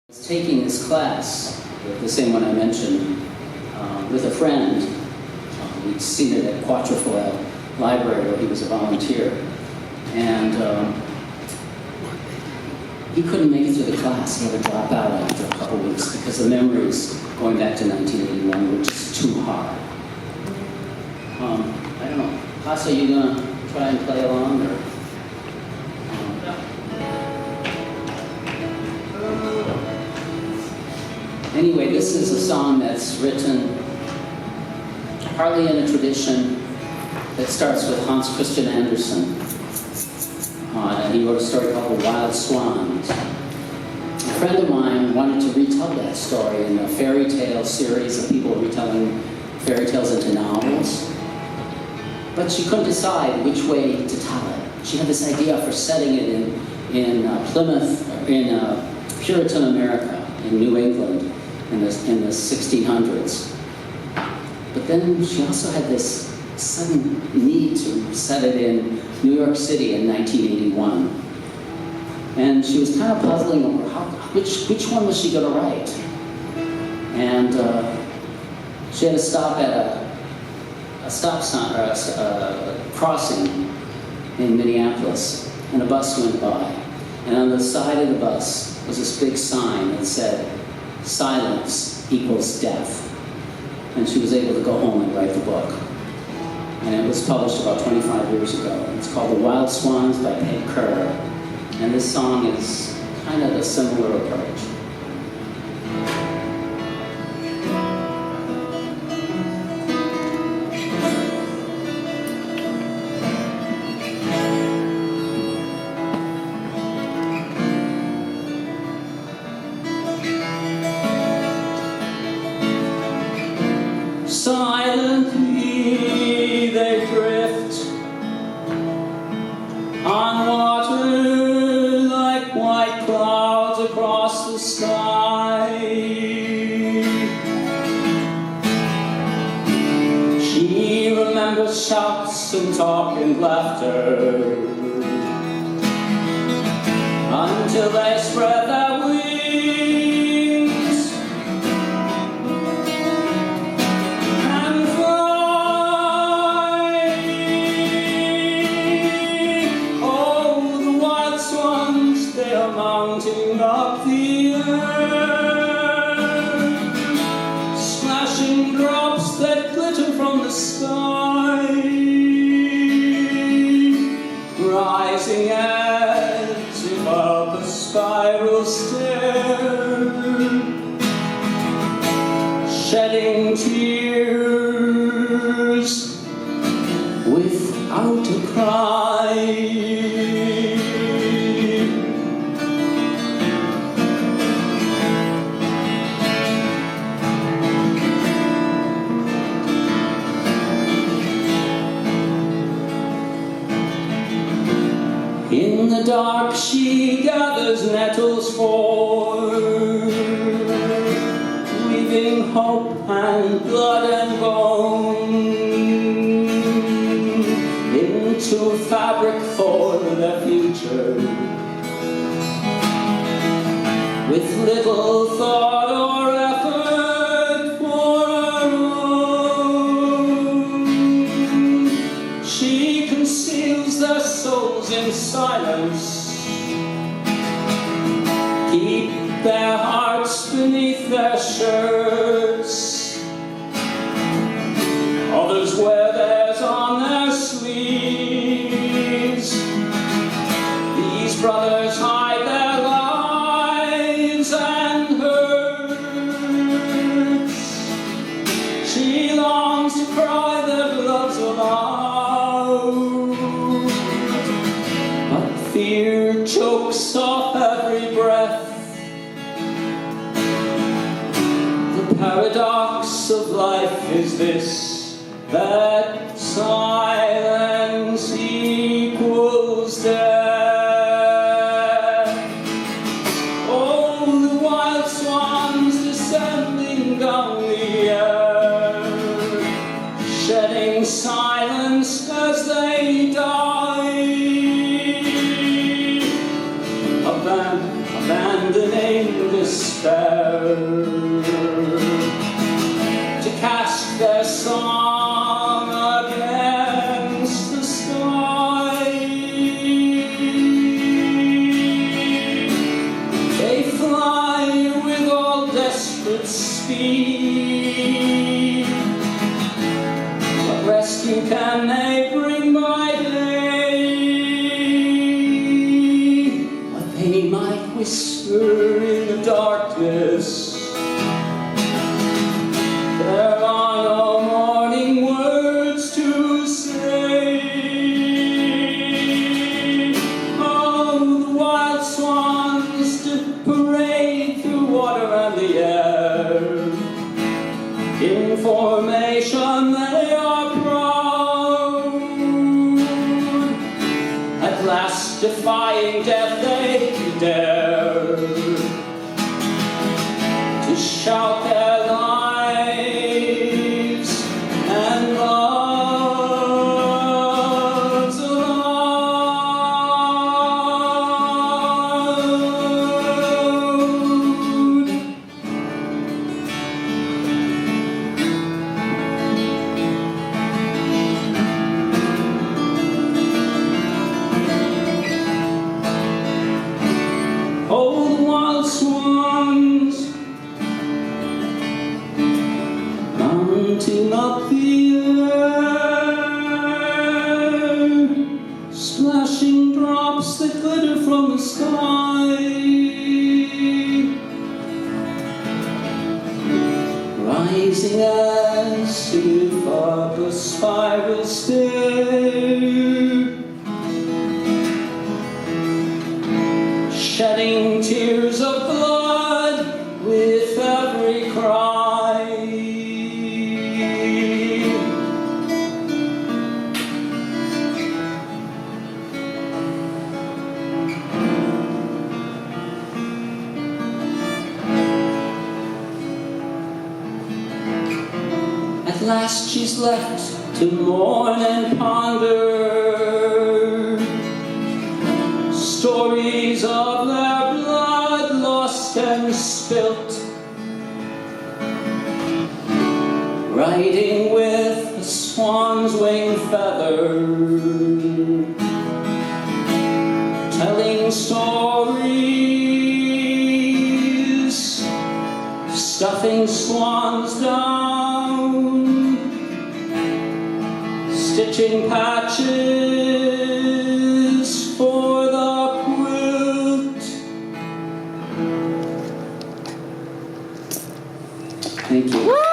was taking this class, the same one I mentioned, with a friend. We'd seen it at Quatrefoil Library where he was a volunteer. And he couldn't make it through the class. He had to drop out after a couple weeks because the memories going back to 1981 were just too hard. I don't know. Hasse, are you going to try and play along? Or? Anyway, this is a song that's written partly in a tradition that starts with Hans Christian Andersen. And he wrote a story called The Wild Swans. A friend of mine wanted to retell that story in a fairy tale series of people retelling fairy tales into novels. But she couldn't decide which way to tell it. She had this idea for setting it in Plymouth, in Puritan America, in New England, in the 1600s. But then she also had this sudden need to set it in New York City in 1981. And she was kind of puzzling over which one was she going to write. And she had to stop at a stop sign, or a crossing in Minneapolis, and a bus went by. And on the side of the bus was this big sign that said, "Silence equals death." And she was able to go home and write the book. And it was published about 25 years ago. It's called The Wild Swans by Peg Kerr. And this song is kind of a similar approach. Silently they drift on water like white clouds across the sky. She remembers shouts and talk and laughter until they spread their wings. Mounting up the air, splashing drops that glitter from the sky, rising as if up a spiral stair, shedding tears without a cry. In the dark she gathers nettles for, weaving hope and blood and bone into fabric for the future, with little thought or effort for her own. She conceals their souls in silence, keep their hearts beneath their shirts. Others wear theirs on their sleeves. These brothers hide their lives and hurts. She longs to cry their bloods aloud, but fear chokes off every breath. The paradox of life is this, that silence equals death. Oh, the wild swans descending down the air, shedding silence as they die. abandoning this despair, to cast their song against the sky. They fly with all desperate speed. What rescue can they bring by day? What they might whisper in the darkness. There are no morning words to say. Oh, the wild swans did parade through water and the air. In formation they are proud. At last, defying death, they dare to shout their lives and loves aloud. Oh, the wild swans mounting up the air, splashing drops that glitter from the sky, rising as if up a spiral stair, shedding tears of blood with every cry. At last she's left to mourn and ponder stories of their blood lost and spilt, riding with a swan's wing feather, telling stories, stuffing swans down, stitching patches for the quilt. Thank you.